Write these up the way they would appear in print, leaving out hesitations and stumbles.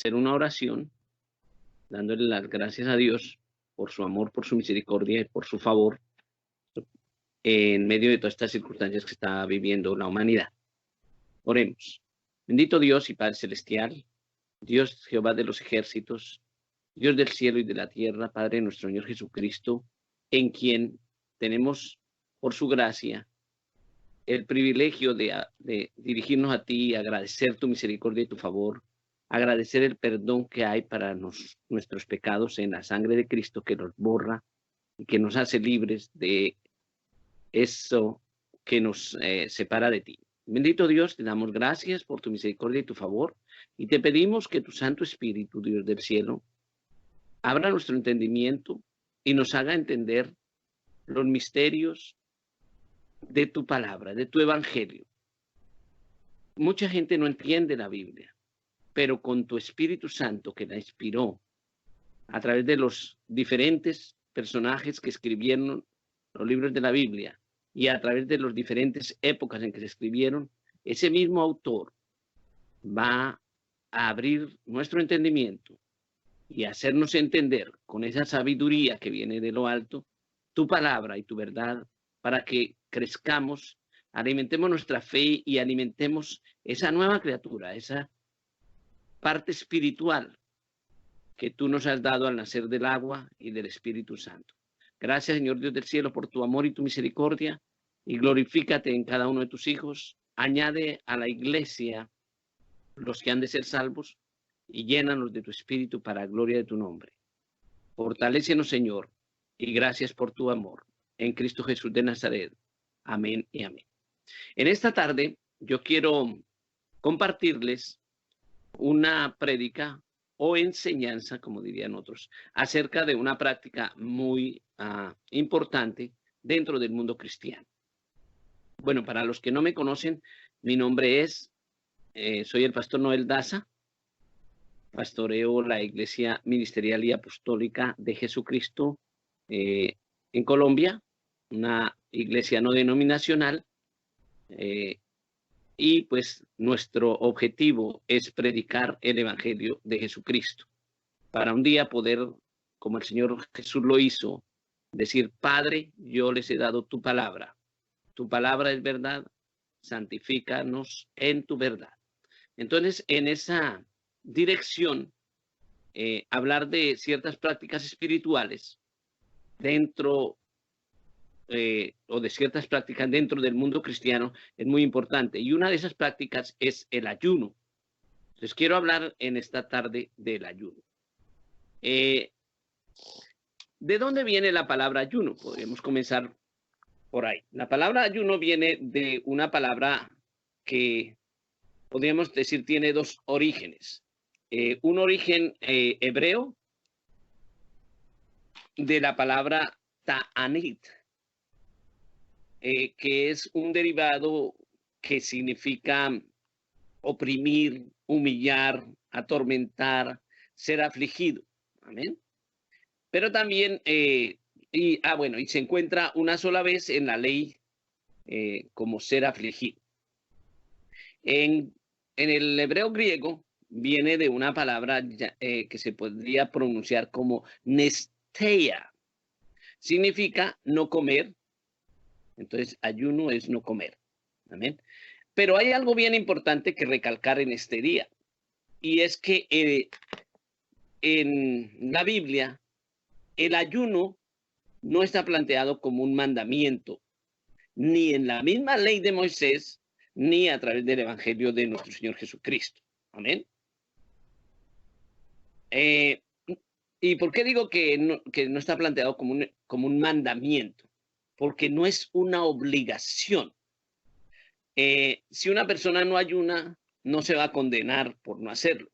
hacer una oración dándole las gracias a Dios por su amor, por su misericordia y por su favor en medio de todas estas circunstancias que está viviendo la humanidad. Oremos. Bendito Dios y Padre Celestial, Dios Jehová de los ejércitos, Dios del cielo y de la tierra, Padre de nuestro Señor Jesucristo, en quien tenemos, por su gracia, el privilegio de dirigirnos a ti, agradecer tu misericordia y tu favor, agradecer el perdón que hay para nuestros pecados en la sangre de Cristo que los borra y que nos hace libres de eso que nos separa de ti. Bendito Dios, te damos gracias por tu misericordia y tu favor y te pedimos que tu Santo Espíritu, Dios del cielo, abra nuestro entendimiento y nos haga entender los misterios de tu palabra, de tu evangelio. Mucha gente no entiende la Biblia, pero con tu Espíritu Santo que la inspiró a través de los diferentes personajes que escribieron los libros de la Biblia y a través de las diferentes épocas en que se escribieron, ese mismo autor va a abrir nuestro entendimiento y hacernos entender con esa sabiduría que viene de lo alto, tu palabra y tu verdad, para que crezcamos, alimentemos nuestra fe y alimentemos esa nueva criatura, esa parte espiritual que tú nos has dado al nacer del agua y del Espíritu Santo. Gracias, Señor Dios del cielo, por tu amor y tu misericordia, y glorifícate en cada uno de tus hijos. Añade a la iglesia los que han de ser salvos y llénanos de tu espíritu para la gloria de tu nombre. Fortalécenos, Señor, y gracias por tu amor. En Cristo Jesús de Nazaret. Amén y amén. En esta tarde yo quiero compartirles una prédica o enseñanza, como dirían otros, acerca de una práctica muy importante dentro del mundo cristiano. Bueno, para los que no me conocen, mi nombre es, soy el pastor Noel Daza, pastoreo la Iglesia Ministerial y Apostólica de Jesucristo en Colombia, una iglesia no denominacional, y pues nuestro objetivo es predicar el Evangelio de Jesucristo, para un día poder, como el Señor Jesús lo hizo, decir: Padre, yo les he dado tu palabra es verdad, santifícanos en tu verdad. Entonces, en esa dirección, hablar de ciertas prácticas espirituales dentro o de ciertas prácticas dentro del mundo cristiano es muy importante. Y una de esas prácticas es el ayuno. Entonces, quiero hablar en esta tarde del ayuno. ¿De dónde viene la palabra ayuno? Podríamos comenzar por ahí. La palabra ayuno viene de una palabra que podríamos decir tiene dos orígenes. Un origen hebreo de la palabra ta'anit, que es un derivado que significa oprimir, humillar, atormentar, ser afligido. Amén. Pero también, y se encuentra una sola vez en la ley como ser afligido. En el hebreo griego viene de una palabra que se podría pronunciar como nesteia. Significa no comer. Entonces, ayuno es no comer. Amén. Pero hay algo bien importante que recalcar en este día. Y es que en la Biblia, el ayuno no está planteado como un mandamiento, ni en la misma ley de Moisés, ni a través del Evangelio de nuestro Señor Jesucristo. Amén. ¿Y por qué digo que no está planteado como un mandamiento? Porque no es una obligación. Si una persona no ayuna, no se va a condenar por no hacerlo.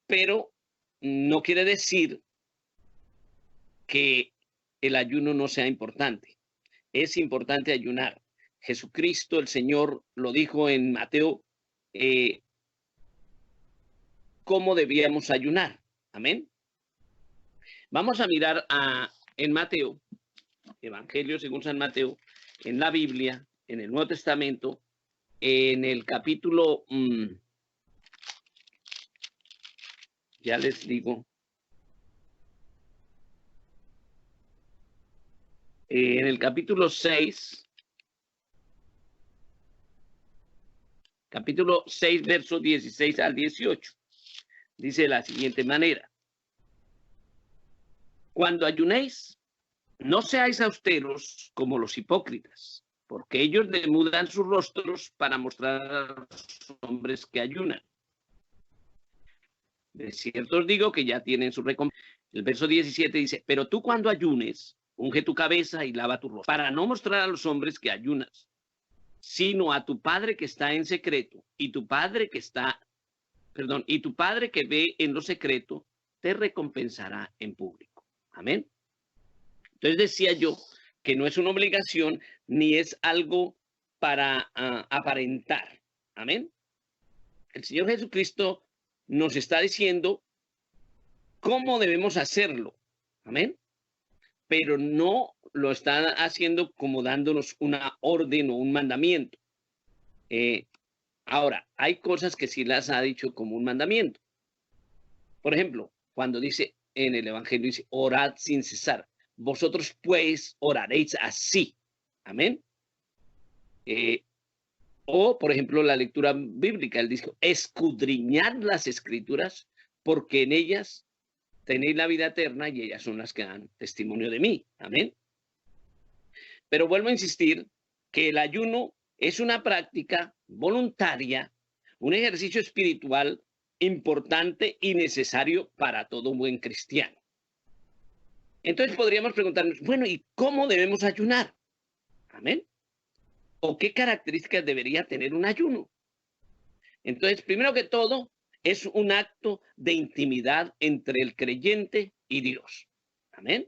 Pero no quiere decir que el ayuno no sea importante. Es importante ayunar. Jesucristo, el Señor, lo dijo en Mateo, cómo debíamos ayunar. Amén. Vamos a mirar en Mateo, Evangelio según San Mateo, en la Biblia, en el Nuevo Testamento, en el capítulo Ya les digo. En el capítulo 6, versos 16 al 18, dice de la siguiente manera: cuando ayunéis, no seáis austeros como los hipócritas, porque ellos demudan sus rostros para mostrar a los hombres que ayunan. De cierto os digo que ya tienen su recompensa. El verso 17 dice: pero tú cuando ayunes, unge tu cabeza y lava tu rostro, para no mostrar a los hombres que ayunas, sino a tu Padre que está en secreto, y tu Padre que ve en lo secreto, te recompensará en público. Amén. Entonces decía yo que no es una obligación ni es algo para aparentar. Amén. El Señor Jesucristo nos está diciendo cómo debemos hacerlo. Amén. Pero no lo está haciendo como dándonos una orden o un mandamiento. Ahora, hay cosas que sí las ha dicho como un mandamiento. Por ejemplo, cuando dice en el Evangelio, dice, orad sin cesar. Vosotros pues oraréis así. Amén. O, por ejemplo, la lectura bíblica, él dice, escudriñad las escrituras, porque en ellas tenéis la vida eterna y ellas son las que dan testimonio de mí. Amén. Pero vuelvo a insistir que el ayuno es una práctica voluntaria, un ejercicio espiritual importante y necesario para todo buen cristiano. Entonces podríamos preguntarnos, bueno, ¿y cómo debemos ayunar? Amén. ¿O qué características debería tener un ayuno? Entonces, primero que todo, es un acto de intimidad entre el creyente y Dios. Amén.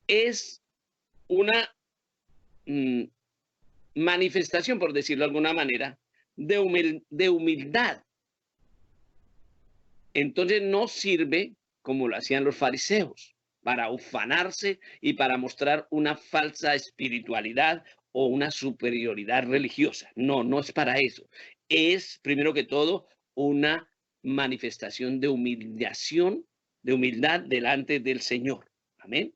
Es una manifestación, por decirlo de alguna manera, de humildad. Entonces no sirve como lo hacían los fariseos, para ufanarse y para mostrar una falsa espiritualidad o una superioridad religiosa. No, no es para eso. Es, primero que todo, una manifestación de humillación, de humildad delante del Señor. Amén.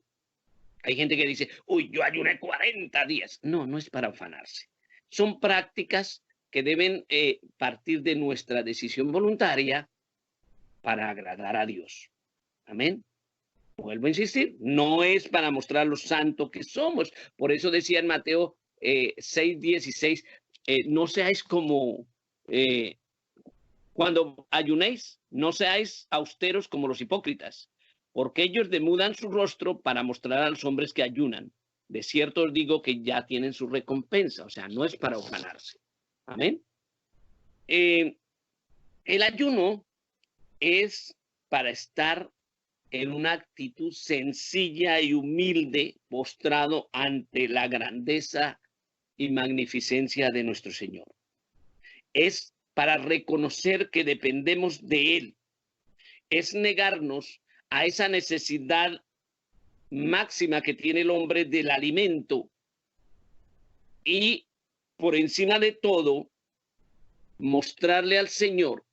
Hay gente que dice, uy, yo ayuné 40 días. No, no es para ufanarse. Son prácticas que deben partir de nuestra decisión voluntaria para agradar a Dios. Amén. Vuelvo a insistir, no es para mostrar lo santo que somos. Por eso decía en Mateo 6:16, no seáis como, cuando ayunéis, no seáis austeros como los hipócritas, porque ellos demudan su rostro para mostrar a los hombres que ayunan. De cierto os digo que ya tienen su recompensa, o sea, no es para ufanarse. Amén. El ayuno es para estar en una actitud sencilla y humilde, postrado ante la grandeza y magnificencia de nuestro Señor. Es para reconocer que dependemos de Él. Es negarnos a esa necesidad máxima que tiene el hombre del alimento y, por encima de todo, mostrarle al Señor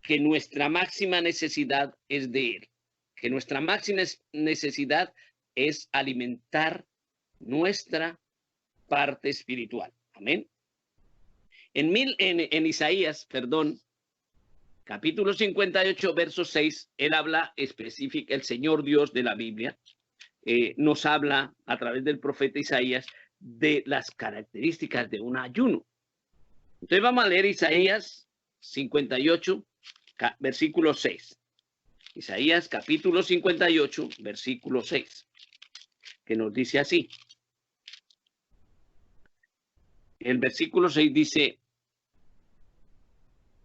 que nuestra máxima necesidad es de Él, que nuestra máxima necesidad es alimentar nuestra parte espiritual. Amén. En Isaías, capítulo 58, verso 6, él habla específica, el Señor Dios de la Biblia, nos habla a través del profeta Isaías de las características de un ayuno. Entonces vamos a leer Isaías 58, versículo 6. Isaías capítulo 58, versículo 6, que nos dice así. El versículo 6 dice,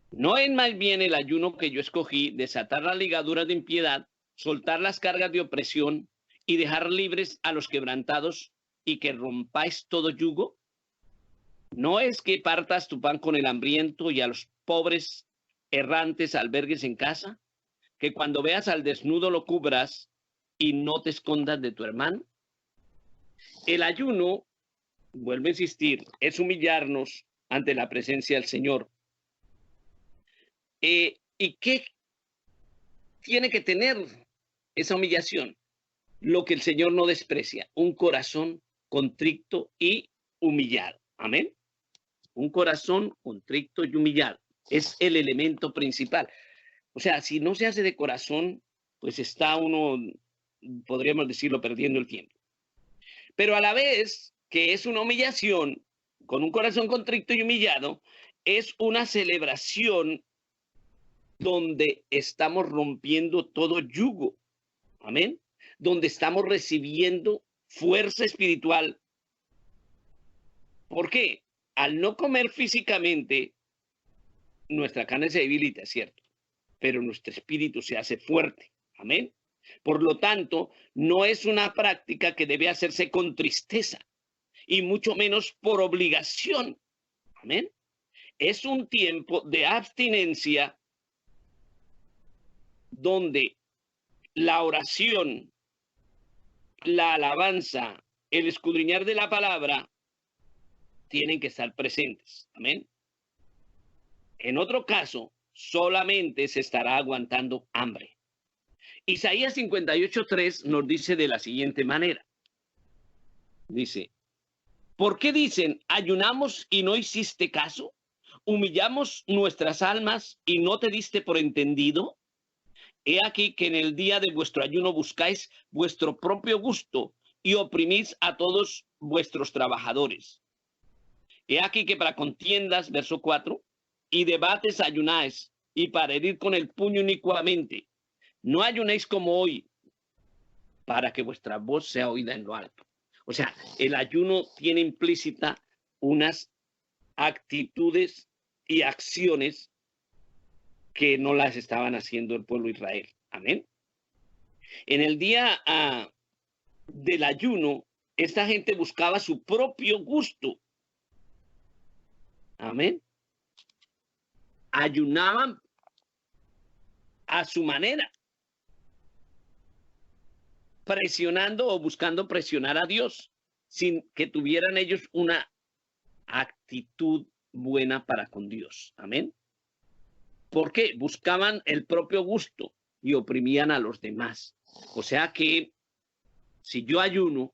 no es más bien el ayuno que yo escogí, desatar las ligaduras de impiedad, soltar las cargas de opresión y dejar libres a los quebrantados y que rompáis todo yugo. No es que partas tu pan con el hambriento y a los pobres errantes albergues en casa, que cuando veas al desnudo lo cubras y no te escondas de tu hermano. El ayuno, vuelvo a insistir, es humillarnos ante la presencia del Señor. ¿Y qué tiene que tener esa humillación? Lo que el Señor no desprecia, un corazón contrito y humillado. Amén. Un corazón contrito y humillado es el elemento principal. O sea, si no se hace de corazón, pues está uno, podríamos decirlo, perdiendo el tiempo. Pero a la vez que es una humillación, con un corazón contrito y humillado, es una celebración donde estamos rompiendo todo yugo. Amén. Donde estamos recibiendo fuerza espiritual. ¿Por qué? Al no comer físicamente, nuestra carne se debilita, ¿cierto? Pero nuestro espíritu se hace fuerte. Amén. Por lo tanto, no es una práctica que debe hacerse con tristeza y mucho menos por obligación. Amén. Es un tiempo de abstinencia donde la oración, la alabanza, el escudriñar de la palabra tienen que estar presentes. Amén. En otro caso, solamente se estará aguantando hambre. Isaías 58:3 nos dice de la siguiente manera. Dice, ¿por qué dicen, ayunamos y no hiciste caso? ¿Humillamos nuestras almas y no te diste por entendido? He aquí que en el día de vuestro ayuno buscáis vuestro propio gusto y oprimís a todos vuestros trabajadores. He aquí que para contiendas, verso 4, y debates ayunáis, y para herir con el puño inicuamente. No ayunéis como hoy, para que vuestra voz sea oída en lo alto. O sea, el ayuno tiene implícita unas actitudes y acciones que no las estaban haciendo el pueblo de Israel. Amén. En el día del ayuno, esta gente buscaba su propio gusto. Amén. Ayunaban a su manera, presionando o buscando presionar a Dios, sin que tuvieran ellos una actitud buena para con Dios. Amén. ¿Por qué? Buscaban el propio gusto y oprimían a los demás. O sea que si yo ayuno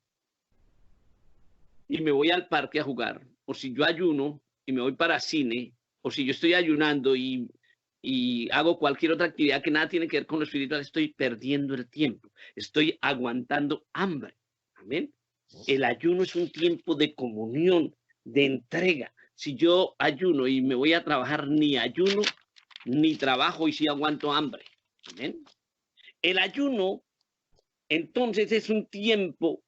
y me voy al parque a jugar, o si yo ayuno y me voy para cine, o si yo estoy ayunando y hago cualquier otra actividad que nada tiene que ver con lo espiritual, estoy perdiendo el tiempo, estoy aguantando hambre. Amén. El ayuno es un tiempo de comunión, de entrega. Si yo ayuno y me voy a trabajar, ni ayuno, ni trabajo y sí aguanto hambre. Amén. El ayuno, entonces, es un tiempo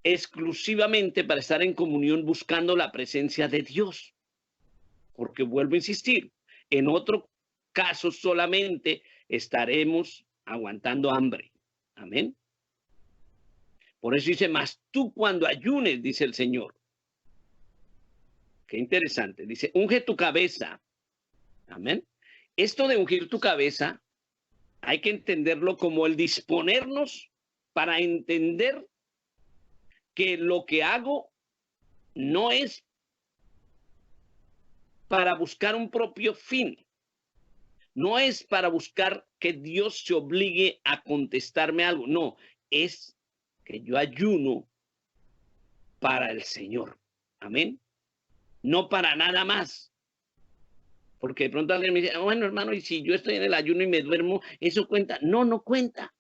exclusivamente para estar en comunión buscando la presencia de Dios. Porque vuelvo a insistir, en otro caso solamente estaremos aguantando hambre. Amén. Por eso dice, mas tú cuando ayunes, dice el Señor. Qué interesante. Dice, unge tu cabeza. Amén. Esto de ungir tu cabeza hay que entenderlo como el disponernos para entender que lo que hago no es para buscar un propio fin. No es para buscar que Dios se obligue a contestarme algo. No, es que yo ayuno para el Señor. Amén. No para nada más. Porque de pronto alguien me dice, bueno, hermano, y si yo estoy en el ayuno y me duermo, ¿eso cuenta? No, no cuenta.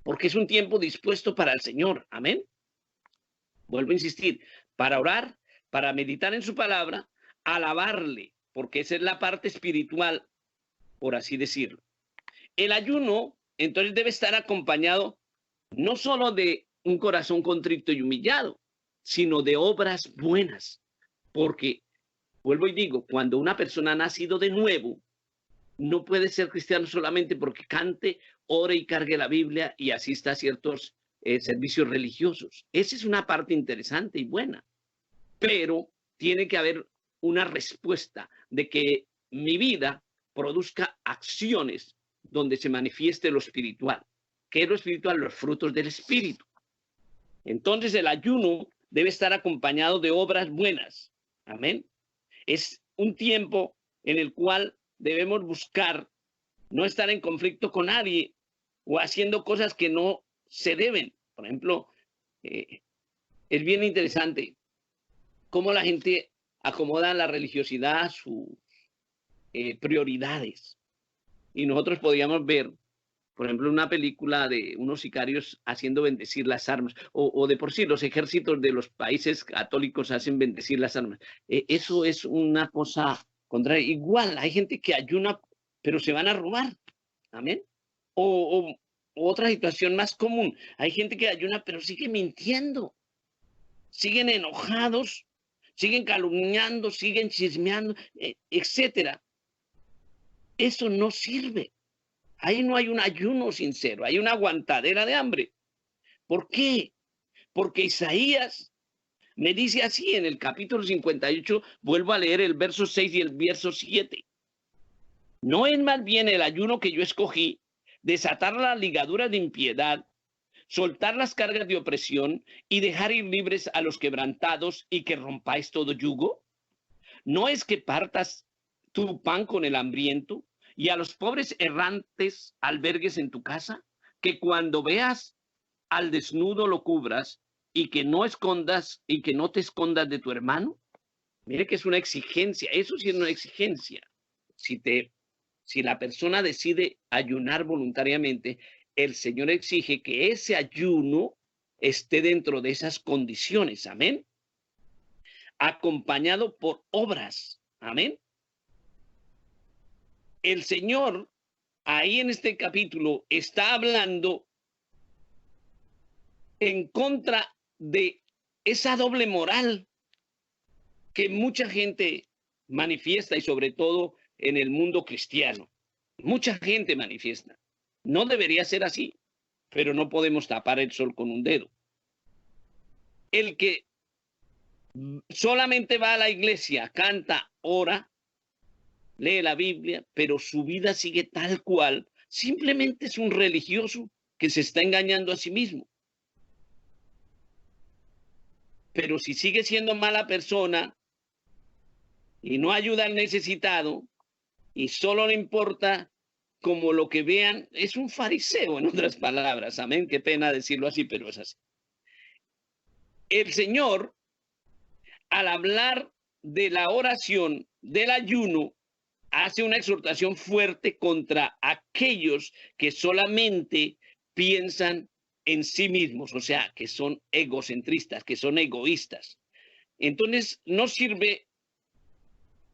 Porque es un tiempo dispuesto para el Señor. Amén. Vuelvo a insistir, para orar, para meditar en su palabra, alabarle, porque esa es la parte espiritual, por así decirlo. El ayuno, entonces, debe estar acompañado no solo de un corazón contrito y humillado, sino de obras buenas. Porque, vuelvo y digo, cuando una persona ha nacido de nuevo, no puede ser cristiano solamente porque cante, ore y cargue la Biblia y asista a ciertos servicios religiosos. Esa es una parte interesante y buena. Pero tiene que haber una respuesta de que mi vida produzca acciones donde se manifieste lo espiritual. ¿Qué es lo espiritual? Los frutos del espíritu. Entonces el ayuno debe estar acompañado de obras buenas. Amén. Es un tiempo en el cual debemos buscar no estar en conflicto con nadie o haciendo cosas que no se deben. Por ejemplo, es bien interesante cómo la gente acomoda la religiosidad a sus prioridades. Y nosotros podríamos ver, por ejemplo, una película de unos sicarios haciendo bendecir las armas, o de por sí los ejércitos de los países católicos hacen bendecir las armas. Eso es una cosa contraria. Igual, hay gente que ayuna, pero se van a robar. Amén. O otra situación más común, hay gente que ayuna, pero sigue mintiendo, siguen enojados, siguen calumniando, siguen chismeando, etcétera. Eso no sirve. Ahí no hay un ayuno sincero, hay una aguantadera de hambre. ¿Por qué? Porque Isaías me dice así en el capítulo 58, vuelvo a leer el verso 6 y el verso 7. ¿No es más bien el ayuno que yo escogí, desatar las ligaduras de impiedad, soltar las cargas de opresión y dejar ir libres a los quebrantados y que rompáis todo yugo? ¿No es que partas tu pan con el hambriento y a los pobres errantes albergues en tu casa? Que cuando veas al desnudo lo cubras y que no escondas y que no te escondas de tu hermano. Mire que es una exigencia, eso sí es una exigencia. Si la persona decide ayunar voluntariamente, el Señor exige que ese ayuno esté dentro de esas condiciones, amén, acompañado por obras, amén. El Señor ahí en este capítulo está hablando en contra de esa doble moral que mucha gente manifiesta y sobre todo en el mundo cristiano. Mucha gente manifiesta. No debería ser así, pero no podemos tapar el sol con un dedo. El que solamente va a la iglesia, canta, ora, lee la Biblia, pero su vida sigue tal cual, simplemente es un religioso que se está engañando a sí mismo. Pero si sigue siendo mala persona y no ayuda al necesitado y solo le importa como lo que vean, es un fariseo, en otras palabras. Amén, qué pena decirlo así, pero es así. El Señor, al hablar de la oración, del ayuno, hace una exhortación fuerte contra aquellos que solamente piensan en sí mismos, o sea, que son egocentristas, que son egoístas. Entonces, no sirve,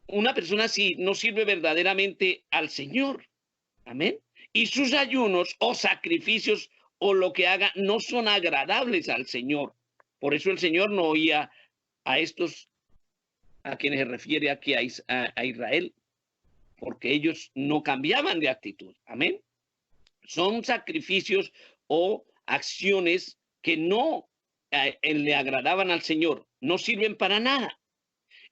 una persona así no sirve verdaderamente al Señor. Amén. Y sus ayunos o sacrificios o lo que haga no son agradables al Señor. Por eso el Señor no oía a estos a quienes se refiere aquí a Israel, porque ellos no cambiaban de actitud. Amén. Son sacrificios o acciones que no le agradaban al Señor, no sirven para nada.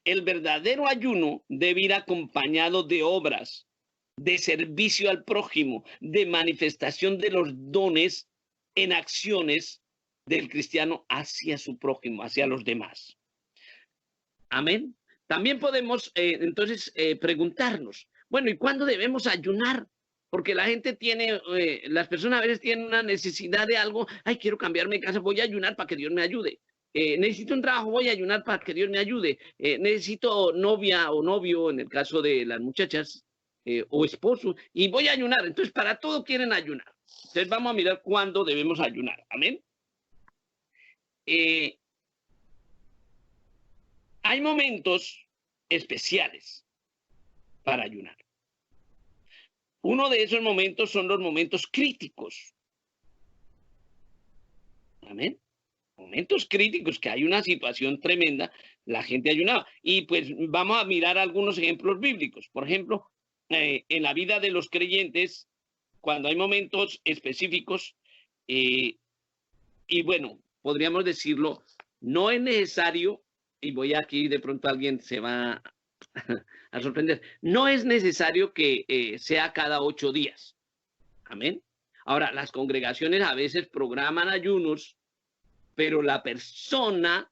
El verdadero ayuno debe ir acompañado de obras, de servicio al prójimo, de manifestación de los dones en acciones del cristiano hacia su prójimo, hacia los demás. Amén. También podemos entonces preguntarnos, bueno, ¿y cuándo debemos ayunar? Porque la gente tiene, las personas a veces tienen una necesidad de algo, ay, quiero cambiarme de casa, voy a ayunar para que Dios me ayude. Necesito un trabajo, voy a ayunar para que Dios me ayude. Necesito novia o novio, en el caso de las muchachas, o esposo, y voy a ayunar. Entonces, para todo quieren ayunar. Entonces, vamos a mirar cuándo debemos ayunar. Amén. Hay momentos especiales para ayunar. Uno de esos momentos son los momentos críticos. Amén. Momentos críticos, que hay una situación tremenda, la gente ayunaba. Y pues vamos a mirar algunos ejemplos bíblicos. Por ejemplo, en la vida de los creyentes, cuando hay momentos específicos, y bueno, podríamos decirlo, no es necesario, y voy aquí, de pronto alguien se va a sorprender, no es necesario que sea cada 8 días. Amén. Ahora, las congregaciones a veces programan ayunos, pero la persona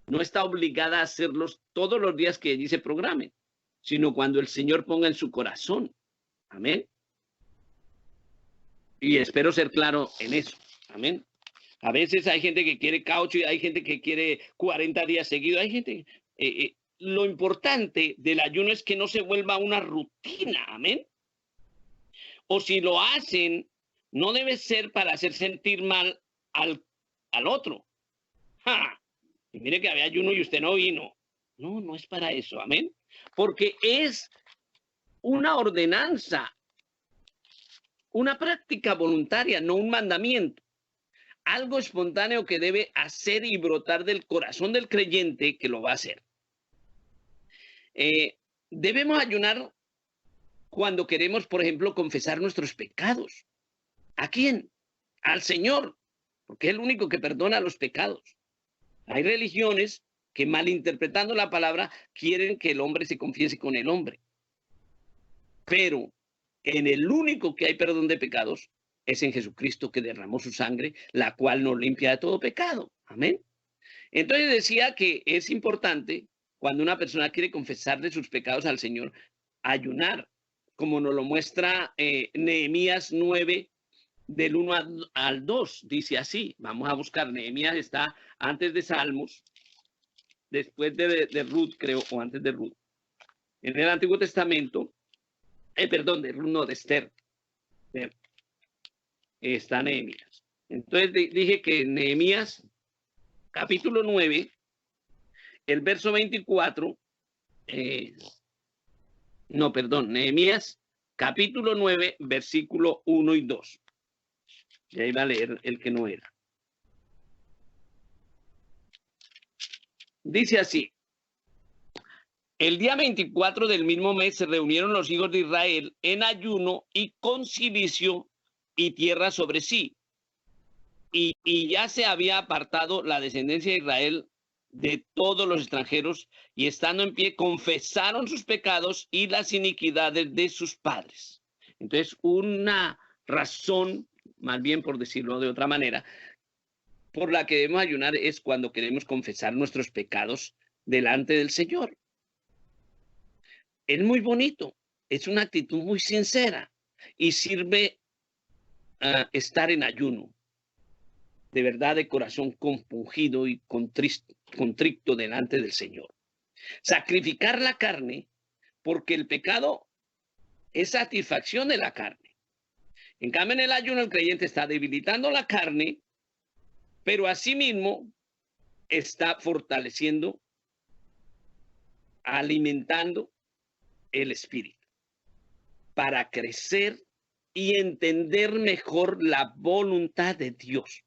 no está obligada a hacerlos todos los días que allí se programen, sino cuando el Señor ponga en su corazón. Amén. Y espero ser claro en eso. Amén. A veces hay gente que quiere caucho y hay gente que quiere 40 días seguidos. Hay gente... lo importante del ayuno es que no se vuelva una rutina. Amén. O si lo hacen, no debe ser para hacer sentir mal al otro. ¡Ja! Y mire que había ayuno y usted no vino. No, no es para eso. Amén. Porque es una ordenanza, una práctica voluntaria, no un mandamiento. Algo espontáneo que debe hacer y brotar del corazón del creyente que lo va a hacer. Debemos ayunar cuando queremos, por ejemplo, confesar nuestros pecados. ¿A quién? Al Señor, porque es el único que perdona los pecados. Hay religiones que, malinterpretando la palabra, quieren que el hombre se confiese con el hombre. Pero en el único que hay perdón de pecados es en Jesucristo, que derramó su sangre, la cual nos limpia de todo pecado. Amén. Entonces decía que es importante, cuando una persona quiere confesarle sus pecados al Señor, ayunar, como nos lo muestra Nehemías 9, del 1 al 2. Dice así, vamos a buscar, Nehemías está antes de Salmos, después de Ruth, creo, o antes de Ruth. En el Antiguo Testamento, perdón, de Ruth, no, de Esther. Está Nehemías. Entonces dije que Nehemías, capítulo 9, el verso 24, no, perdón, Nehemías, capítulo 9, versículo 1 y 2. Ya iba a leer el que no era. Dice así: el día 24 del mismo mes se reunieron los hijos de Israel en ayuno y con cilicio y tierra sobre sí. Y ya se había apartado la descendencia de Israel de todos los extranjeros, y estando en pie confesaron sus pecados y las iniquidades de sus padres. Entonces, una razón, más bien por decirlo de otra manera, por la que debemos ayunar es cuando queremos confesar nuestros pecados delante del Señor. Es muy bonito, es una actitud muy sincera y sirve estar en ayuno, de verdad, de corazón compungido y contrito delante del Señor. Sacrificar la carne, porque el pecado es satisfacción de la carne. En cambio, en el ayuno el creyente está debilitando la carne, pero asimismo está fortaleciendo, alimentando el espíritu para crecer y entender mejor la voluntad de Dios.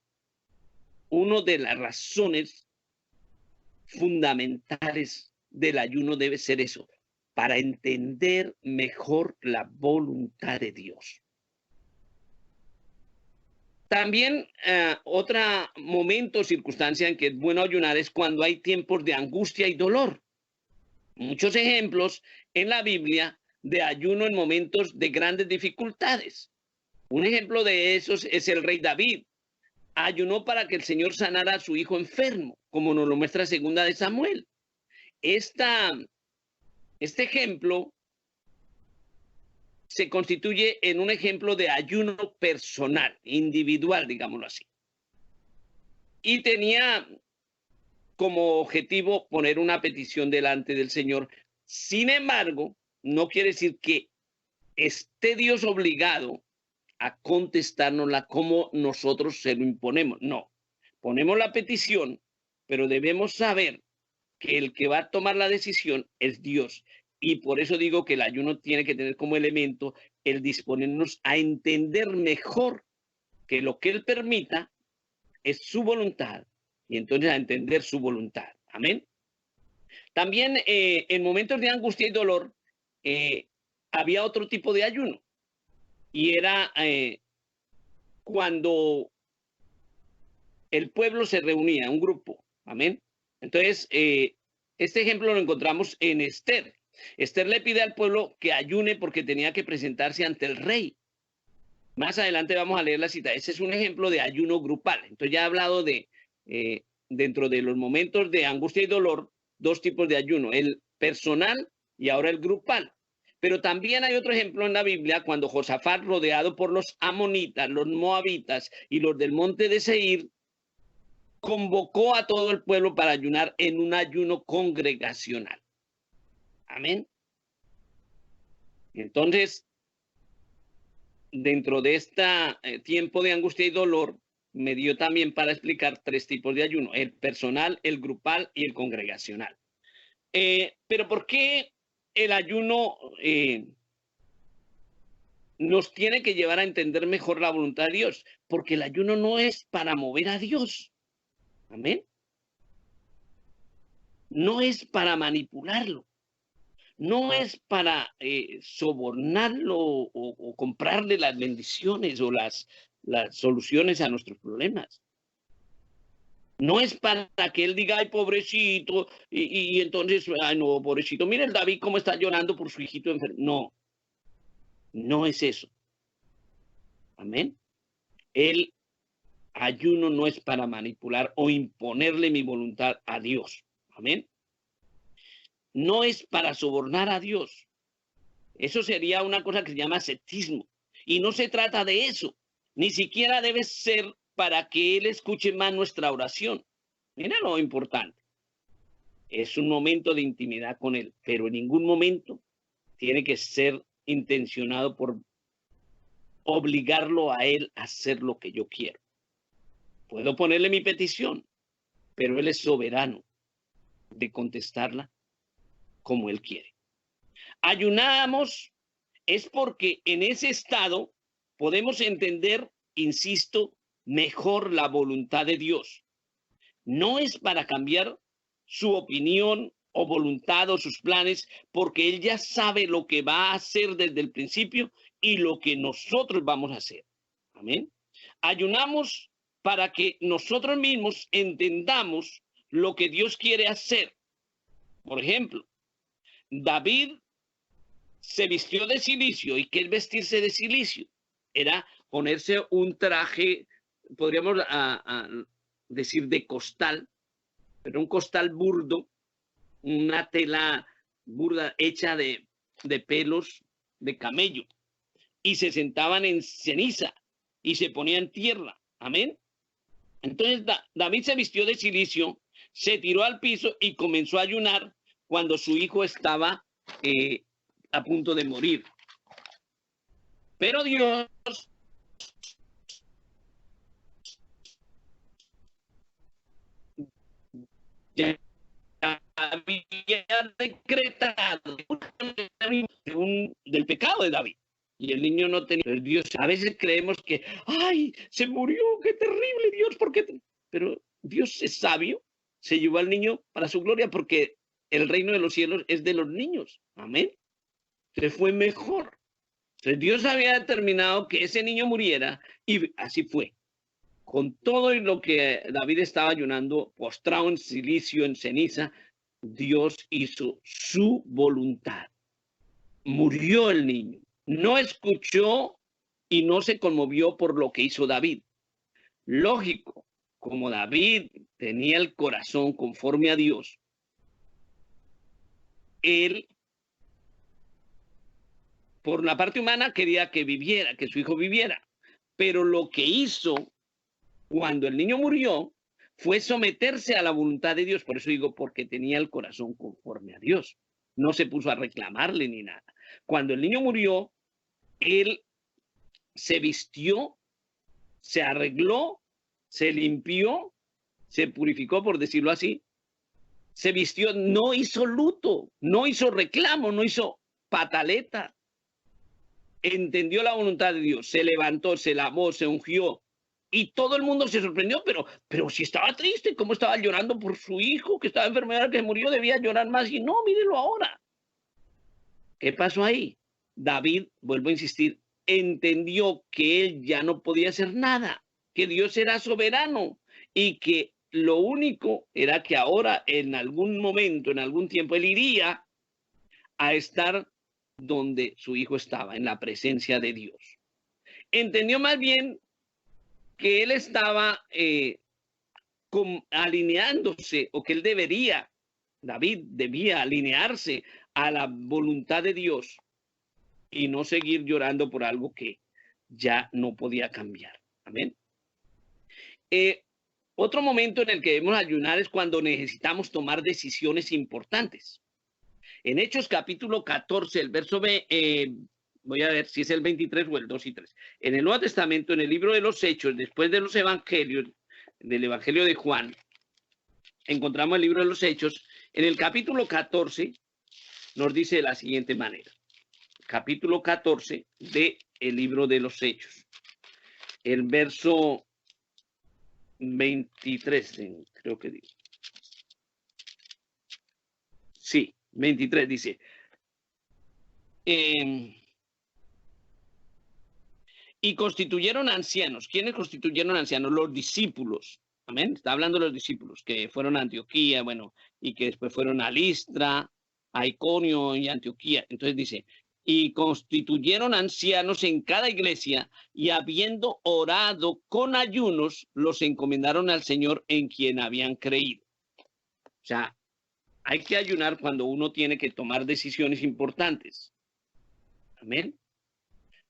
Una de las razones fundamentales del ayuno debe ser eso, para entender mejor la voluntad de Dios. También otro momento o circunstancia en que es bueno ayunar es cuando hay tiempos de angustia y dolor. Muchos ejemplos en la Biblia de ayuno en momentos de grandes dificultades. Un ejemplo de esos es el rey David. Ayunó para que el Señor sanara a su hijo enfermo, como nos lo muestra 2 de Samuel. Este ejemplo se constituye en un ejemplo de ayuno personal, individual, digámoslo así. Y tenía como objetivo poner una petición delante del Señor. Sin embargo, no quiere decir que esté Dios obligado a contestárnosla como nosotros se lo imponemos. No, ponemos la petición, pero debemos saber que el que va a tomar la decisión es Dios. Y por eso digo que el ayuno tiene que tener como elemento el disponernos a entender mejor que lo que Él permita es su voluntad, y entonces a entender su voluntad. Amén. También en momentos de angustia y dolor había otro tipo de ayuno, y era cuando el pueblo se reunía, un grupo. Amén. Entonces, este ejemplo lo encontramos en Esther. Esther le pide al pueblo que ayune porque tenía que presentarse ante el rey. Más adelante vamos a leer la cita. Ese es un ejemplo de ayuno grupal. Entonces ya he hablado de, dentro de los momentos de angustia y dolor, dos tipos de ayuno, el personal y ahora el grupal. Pero también hay otro ejemplo en la Biblia cuando Josafat, rodeado por los amonitas, los moabitas y los del monte de Seir, convocó a todo el pueblo para ayunar en un ayuno congregacional. Amén. Entonces, dentro de este tiempo de angustia y dolor, me dio también para explicar 3 tipos de ayuno: el personal, el grupal y el congregacional. Pero ¿por qué el ayuno nos tiene que llevar a entender mejor la voluntad de Dios? Porque el ayuno no es para mover a Dios. Amén. No es para manipularlo. No es para sobornarlo o comprarle las bendiciones o las soluciones a nuestros problemas. No es para que él diga, ay, pobrecito, y entonces, ay, no, pobrecito, mire el David cómo está llorando por su hijito enfermo. No, no es eso. Amén. El ayuno no es para manipular o imponerle mi voluntad a Dios. Amén. No es para sobornar a Dios. Eso sería una cosa que se llama ascetismo. Y no se trata de eso. Ni siquiera debe ser para que Él escuche más nuestra oración. Mira lo importante. Es un momento de intimidad con Él, pero en ningún momento tiene que ser intencionado por obligarlo a Él a hacer lo que yo quiero. Puedo ponerle mi petición, pero Él es soberano de contestarla como Él quiere. Ayunamos es porque en ese estado podemos entender, insisto, mejor la voluntad de Dios. No es para cambiar su opinión o voluntad o sus planes, porque Él ya sabe lo que va a hacer desde el principio y lo que nosotros vamos a hacer. Amén. Ayunamos para que nosotros mismos entendamos lo que Dios quiere hacer. Por ejemplo, David se vistió de cilicio. ¿Y qué es vestirse de cilicio? Era ponerse un traje, podríamos decir, de costal, pero un costal burdo, una tela burda hecha de pelos de camello. Y se sentaban en ceniza y se ponían tierra. Amén. Entonces David se vistió de cilicio, se tiró al piso y comenzó a ayunar cuando su hijo estaba a punto de morir. Pero Dios ya había decretado del pecado de David. Y el niño no tenía. Dios, a veces creemos que, ay, se murió, qué terrible, Dios, ¿por qué? Pero Dios es sabio, se llevó al niño para su gloria, porque el reino de los cielos es de los niños. Amén. Se fue mejor. Entonces Dios había determinado que ese niño muriera y así fue. Con todo lo que David estaba ayunando, postrado en silicio, en ceniza, Dios hizo su voluntad. Murió el niño. No escuchó y no se conmovió por lo que hizo David. Lógico, como David tenía el corazón conforme a Dios, él, por la parte humana, quería que viviera, que su hijo viviera. Pero lo que hizo cuando el niño murió fue someterse a la voluntad de Dios. Por eso digo, porque tenía el corazón conforme a Dios. No se puso a reclamarle ni nada. Cuando el niño murió, él se vistió, se arregló, se limpió, se purificó, por decirlo así. Se vistió, no hizo luto, no hizo reclamo, no hizo pataleta. Entendió la voluntad de Dios, se levantó, se lavó, se ungió. Y todo el mundo se sorprendió, pero si estaba triste, ¿cómo estaba llorando por su hijo que estaba enfermedad, que murió? Debía llorar más. Y no, mírelo ahora. ¿Qué pasó ahí? David, vuelvo a insistir, entendió que él ya no podía hacer nada, que Dios era soberano y que lo único era que ahora, en algún momento, en algún tiempo, él iría a estar donde su hijo estaba, en la presencia de Dios. Entendió más bien que él estaba alineándose, o que él debería, David debía alinearse a la voluntad de Dios, y no seguir llorando por algo que ya no podía cambiar. Amén. Otro momento en el que debemos ayunar es cuando necesitamos tomar decisiones importantes. En Hechos capítulo 14, el verso voy a ver si es el 23 o el 2 y 3. En el Nuevo Testamento, en el libro de los Hechos, después de los evangelios, del Evangelio de Juan, encontramos el libro de los Hechos. En el capítulo 14 nos dice de la siguiente manera. Capítulo 14 del libro de los Hechos. El verso 23, creo que dice. Sí, 23 dice. Y constituyeron ancianos. ¿Quiénes constituyeron ancianos? Los discípulos. Amén. Está hablando de los discípulos que fueron a Antioquía, bueno, y que después fueron a Listra, a Iconio y Antioquía. Entonces dice, y constituyeron ancianos en cada iglesia, y habiendo orado con ayunos, los encomendaron al Señor en quien habían creído. O sea, hay que ayunar cuando uno tiene que tomar decisiones importantes. Amén.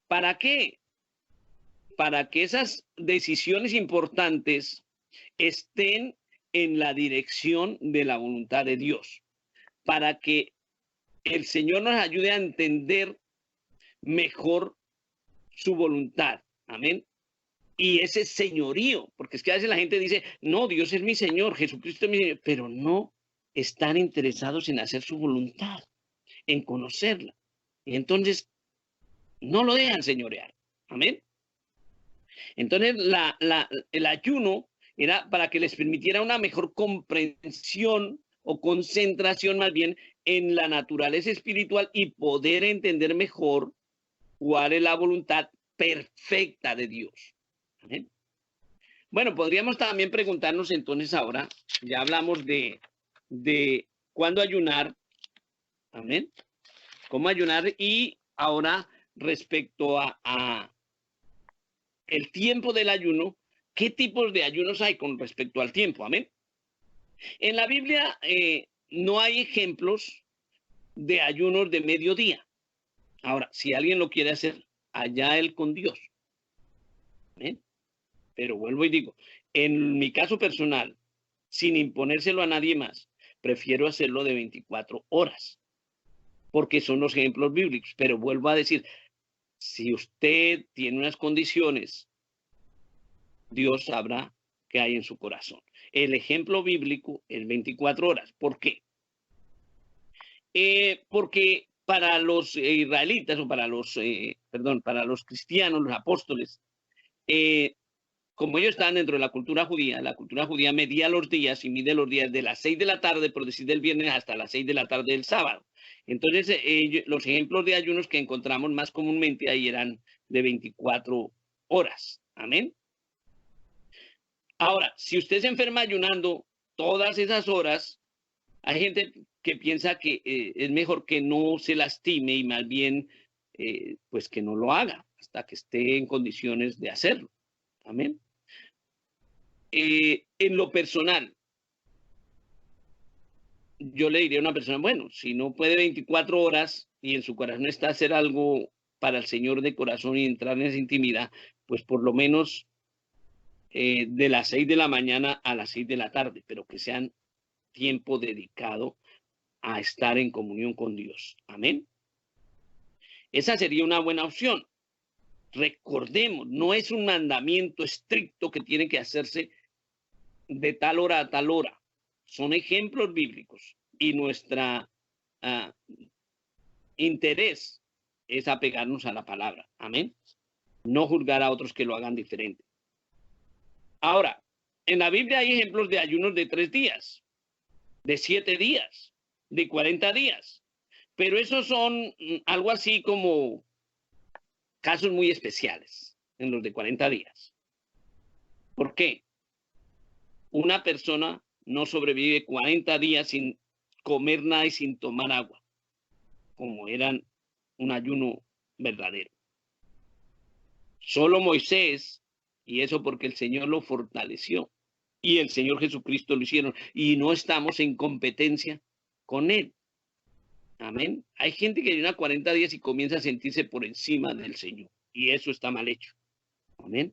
¿Para qué? Para que esas decisiones importantes estén en la dirección de la voluntad de Dios, para que el Señor nos ayude a entender mejor su voluntad. Amén. Y ese señorío, porque es que a veces la gente dice, no, Dios es mi Señor, Jesucristo es mi Señor, pero no están interesados en hacer su voluntad, en conocerla. Y entonces no lo dejan señorear. Amén. Entonces el ayuno era para que les permitiera una mejor comprensión o concentración más bien en la naturaleza espiritual y poder entender mejor cuál es la voluntad perfecta de Dios. ¿Amén? Bueno, podríamos también preguntarnos entonces ahora, ya hablamos de cuándo ayunar, amén, cómo ayunar, y ahora respecto a el tiempo del ayuno, ¿qué tipos de ayunos hay con respecto al tiempo? Amén. En la Biblia no hay ejemplos de ayunos de mediodía. Ahora, si alguien lo quiere hacer, allá él con Dios. ¿Amén? Pero vuelvo y digo, en mi caso personal, sin imponérselo a nadie más, prefiero hacerlo de 24 horas, porque son los ejemplos bíblicos. Pero vuelvo a decir, si usted tiene unas condiciones, Dios sabrá qué hay en su corazón. El ejemplo bíblico es 24 horas. ¿Por qué? Porque para los israelitas o para los cristianos, los apóstoles, como ellos estaban dentro de la cultura judía medía los días y mide los días de las 6 de la tarde, por decir del viernes, hasta las 6 de la tarde del sábado. Entonces, los ejemplos de ayunos que encontramos más comúnmente ahí eran de 24 horas. Amén. Ahora, si usted se enferma ayunando todas esas horas, hay gente que piensa que es mejor que no se lastime y más bien, pues que no lo haga hasta que esté en condiciones de hacerlo. Amén. En lo personal, yo le diría a una persona, bueno, si no puede 24 horas y en su corazón está hacer algo para el Señor de corazón y entrar en esa intimidad, pues por lo menos de las 6 de la mañana a las 6 de la tarde, pero que sean tiempo dedicado a estar en comunión con Dios. Amén. Esa sería una buena opción. Recordemos, no es un mandamiento estricto que tiene que hacerse de tal hora a tal hora. Son ejemplos bíblicos y nuestra interés es apegarnos a la palabra. Amén. No juzgar a otros que lo hagan diferente. Ahora, en la Biblia hay ejemplos de ayunos de 3 días, de 7 días, de 40 días. Pero esos son algo así como casos muy especiales en los de 40 días. ¿Por qué? Una persona no sobrevive 40 días sin comer nada y sin tomar agua, como eran un ayuno verdadero. Solo Moisés, y eso porque el Señor lo fortaleció, y el Señor Jesucristo lo hicieron, y no estamos en competencia con él. Amén. Hay gente que ayuna 40 días y comienza a sentirse por encima del Señor. Y eso está mal hecho. Amén.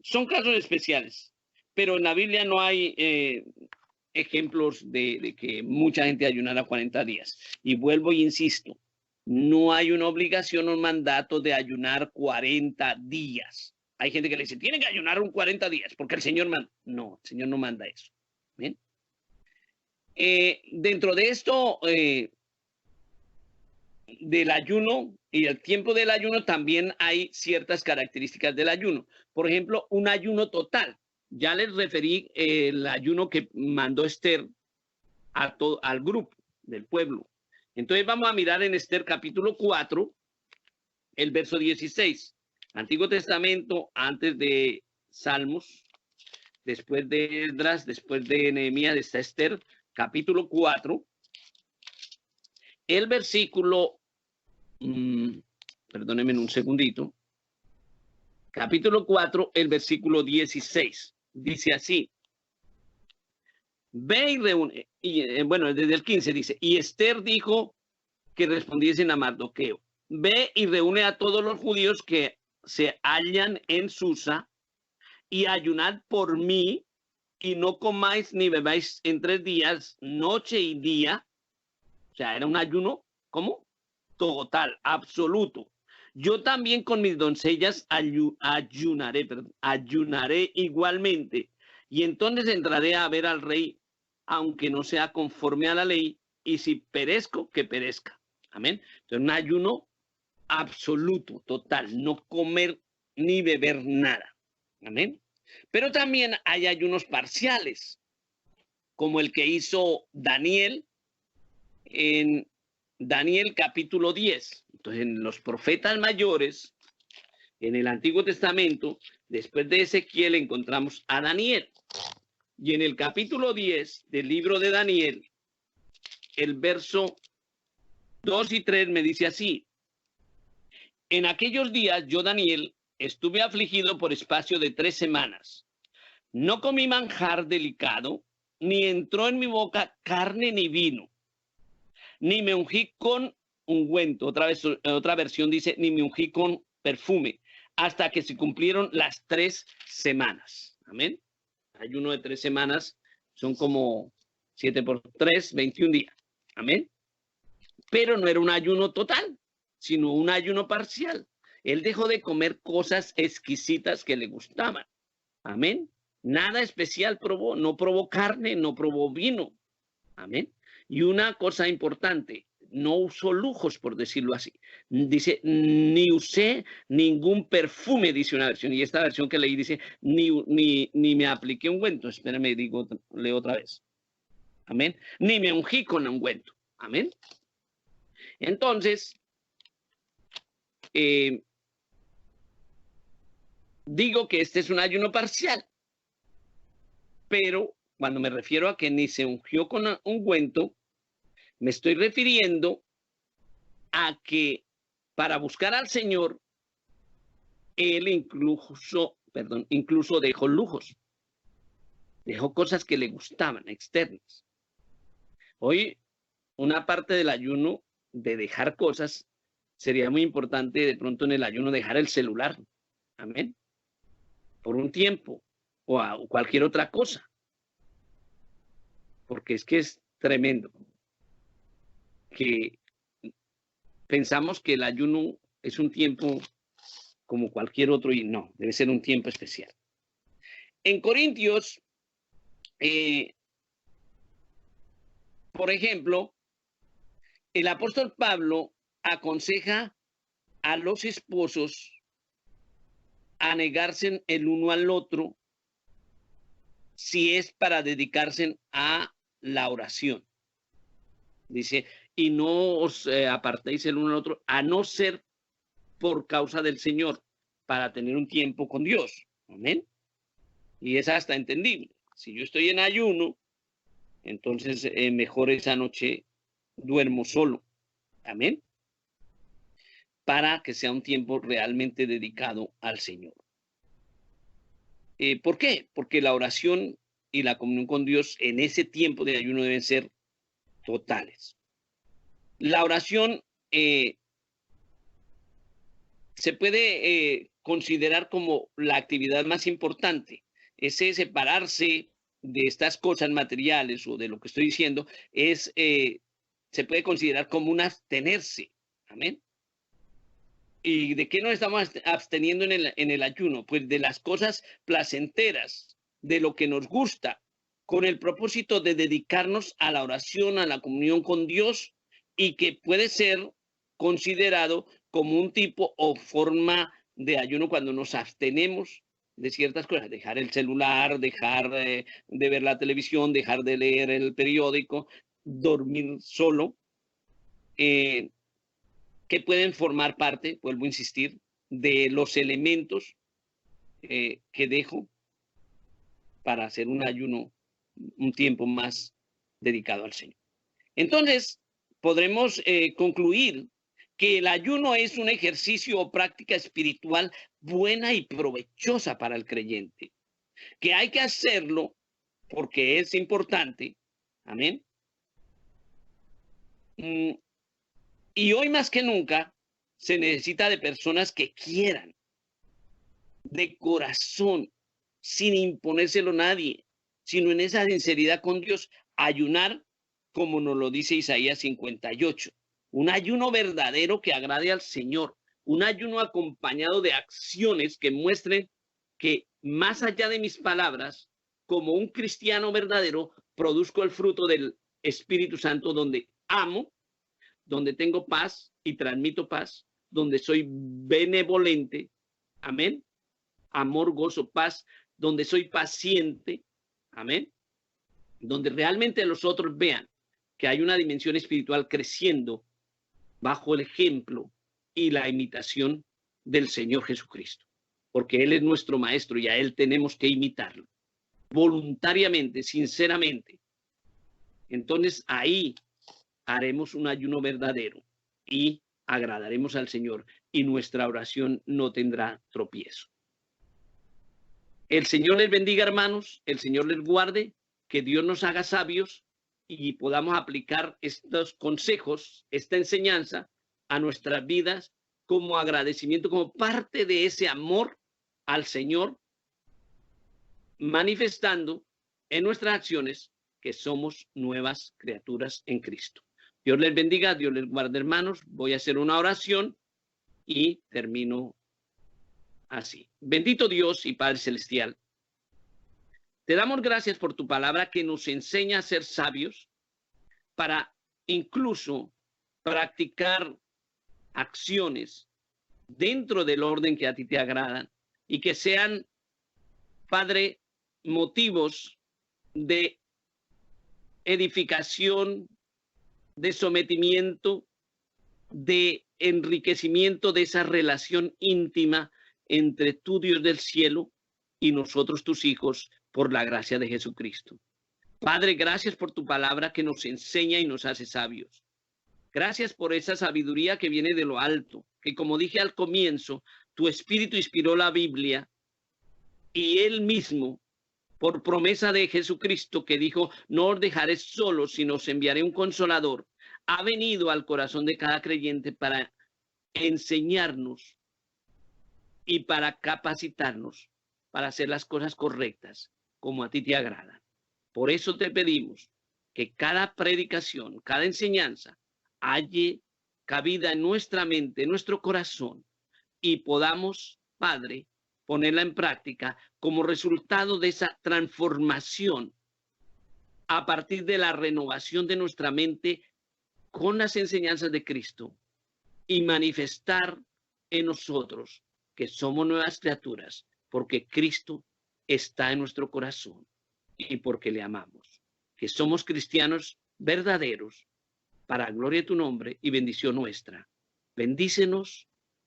Son casos especiales, pero en la Biblia no hay ejemplos de que mucha gente ayunara 40 días. Y vuelvo y insisto, no hay una obligación o un mandato de ayunar 40 días. Hay gente que le dice, tienen que ayunar un 40 días, porque el Señor manda. No, el Señor no manda eso. ¿Bien? Dentro de esto, del ayuno y el tiempo del ayuno, también hay ciertas características del ayuno. Por ejemplo, un ayuno total. Ya les referí el ayuno que mandó Esther al grupo del pueblo. Entonces vamos a mirar en Esther capítulo 4, el verso 16. Antiguo Testamento, antes de Salmos, después de Esdras, después de Nehemías, está Esther, capítulo 4. El versículo, perdónenme un segundito, capítulo 4, el versículo 16. Dice así, ve y reúne, y bueno, desde el 15 dice, y Esther dijo que respondiesen a Mardoqueo, ve y reúne a todos los judíos que se hallan en Susa y ayunad por mí y no comáis ni bebáis en 3 días, noche y día. O sea, era un ayuno, ¿cómo? Total, absoluto. Yo también con mis doncellas ayunaré igualmente. Y entonces entraré a ver al rey, aunque no sea conforme a la ley, y si perezco, que perezca. Amén. Entonces, un ayuno absoluto, total, no comer ni beber nada. Amén. Pero también hay ayunos parciales, como el que hizo Daniel en Daniel capítulo 10. Entonces, en los profetas mayores, en el Antiguo Testamento, después de Ezequiel, encontramos a Daniel. Y en el capítulo 10 del libro de Daniel, el verso 2 y 3 me dice así, en aquellos días yo, Daniel, estuve afligido por espacio de 3 semanas. No comí manjar delicado, ni entró en mi boca carne ni vino, ni me ungí con ungüento. Otra versión dice, ni me ungí con perfume, hasta que se cumplieron las 3 semanas. Amén. Ayuno de 3 semanas son como 7 por 3, 21 días. Amén. Pero no era un ayuno total, sino un ayuno parcial. Él dejó de comer cosas exquisitas que le gustaban. Amén. Nada especial probó, no probó carne, no probó vino. Amén. Y una cosa importante, no usó lujos, por decirlo así. Dice, ni usé ningún perfume, dice una versión. Y esta versión que leí dice, ni me apliqué ungüento. Espérenme, leo otra vez. Amén. Ni me ungí con ungüento. Amén. Entonces, digo que este es un ayuno parcial. Pero cuando me refiero a que ni se ungió con ungüento, me estoy refiriendo a que para buscar al Señor, él incluso dejó lujos, dejó cosas que le gustaban, externas. Hoy, una parte del ayuno de dejar cosas, sería muy importante de pronto en el ayuno dejar el celular, amén, por un tiempo, o cualquier otra cosa, porque es que es tremendo que pensamos que el ayuno es un tiempo como cualquier otro y no, debe ser un tiempo especial. En Corintios, por ejemplo, el apóstol Pablo aconseja a los esposos a negarse el uno al otro si es para dedicarse a la oración. Dice, y no os apartéis el uno al otro, a no ser por causa del Señor, para tener un tiempo con Dios. Amén. Y es hasta entendible. Si yo estoy en ayuno, entonces mejor esa noche duermo solo. Amén. Para que sea un tiempo realmente dedicado al Señor. ¿Por qué? Porque la oración y la comunión con Dios en ese tiempo de ayuno deben ser totales. La oración se puede considerar como la actividad más importante. Ese separarse de estas cosas materiales o de lo que estoy diciendo se puede considerar como un abstenerse. Amén. ¿Y de qué nos estamos absteniendo en el ayuno? Pues de las cosas placenteras, de lo que nos gusta, con el propósito de dedicarnos a la oración, a la comunión con Dios, y que puede ser considerado como un tipo o forma de ayuno cuando nos abstenemos de ciertas cosas, dejar el celular, dejar de ver la televisión, dejar de leer el periódico, dormir solo, que pueden formar parte, vuelvo a insistir, de los elementos que dejo para hacer un ayuno un tiempo más dedicado al Señor. Entonces, podremos concluir que el ayuno es un ejercicio o práctica espiritual buena y provechosa para el creyente, que hay que hacerlo porque es importante. Amén. Y hoy más que nunca se necesita de personas que quieran, de corazón, sin imponérselo a nadie, sino en esa sinceridad con Dios, ayunar como nos lo dice Isaías 58. Un ayuno verdadero que agrade al Señor, un ayuno acompañado de acciones que muestren que más allá de mis palabras, como un cristiano verdadero, produzco el fruto del Espíritu Santo, donde amo, donde tengo paz y transmito paz, donde soy benevolente, amén, amor, gozo, paz, donde soy paciente, amén, donde realmente los otros vean que hay una dimensión espiritual creciendo bajo el ejemplo y la imitación del Señor Jesucristo, porque Él es nuestro maestro y a Él tenemos que imitarlo voluntariamente, sinceramente. Entonces ahí haremos un ayuno verdadero y agradaremos al Señor y nuestra oración no tendrá tropiezo. El Señor les bendiga, hermanos, el Señor les guarde, que Dios nos haga sabios y podamos aplicar estos consejos, esta enseñanza a nuestras vidas como agradecimiento, como parte de ese amor al Señor, manifestando en nuestras acciones que somos nuevas criaturas en Cristo. Dios les bendiga, Dios les guarde, hermanos. Voy a hacer una oración y termino así. Bendito Dios y Padre Celestial, te damos gracias por tu palabra que nos enseña a ser sabios para incluso practicar acciones dentro del orden que a ti te agradan y que sean, Padre, motivos de edificación, de sometimiento, de enriquecimiento de esa relación íntima entre tú, Dios del cielo, y nosotros, tus hijos, por la gracia de Jesucristo. Padre, gracias por tu palabra que nos enseña y nos hace sabios. Gracias por esa sabiduría que viene de lo alto, que como dije al comienzo, tu Espíritu inspiró la Biblia y Él mismo, por promesa de Jesucristo que dijo, no os dejaré solos, sino os enviaré un consolador, ha venido al corazón de cada creyente para enseñarnos y para capacitarnos para hacer las cosas correctas como a ti te agrada. Por eso te pedimos que cada predicación, cada enseñanza halle cabida en nuestra mente, en nuestro corazón y podamos, Padre, ponerla en práctica como resultado de esa transformación a partir de la renovación de nuestra mente con las enseñanzas de Cristo y manifestar en nosotros que somos nuevas criaturas porque Cristo está en nuestro corazón y porque le amamos, que somos cristianos verdaderos para gloria de tu nombre y bendición nuestra. Bendícenos,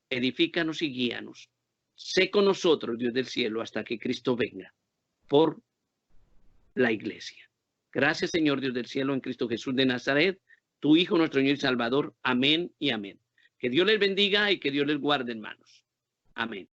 edifícanos y guíanos. Sé con nosotros, Dios del cielo, hasta que Cristo venga por la iglesia. Gracias, Señor Dios del cielo, en Cristo Jesús de Nazaret, tu Hijo, nuestro Señor y Salvador. Amén y amén. Que Dios les bendiga y que Dios les guarde, hermanos. Amén.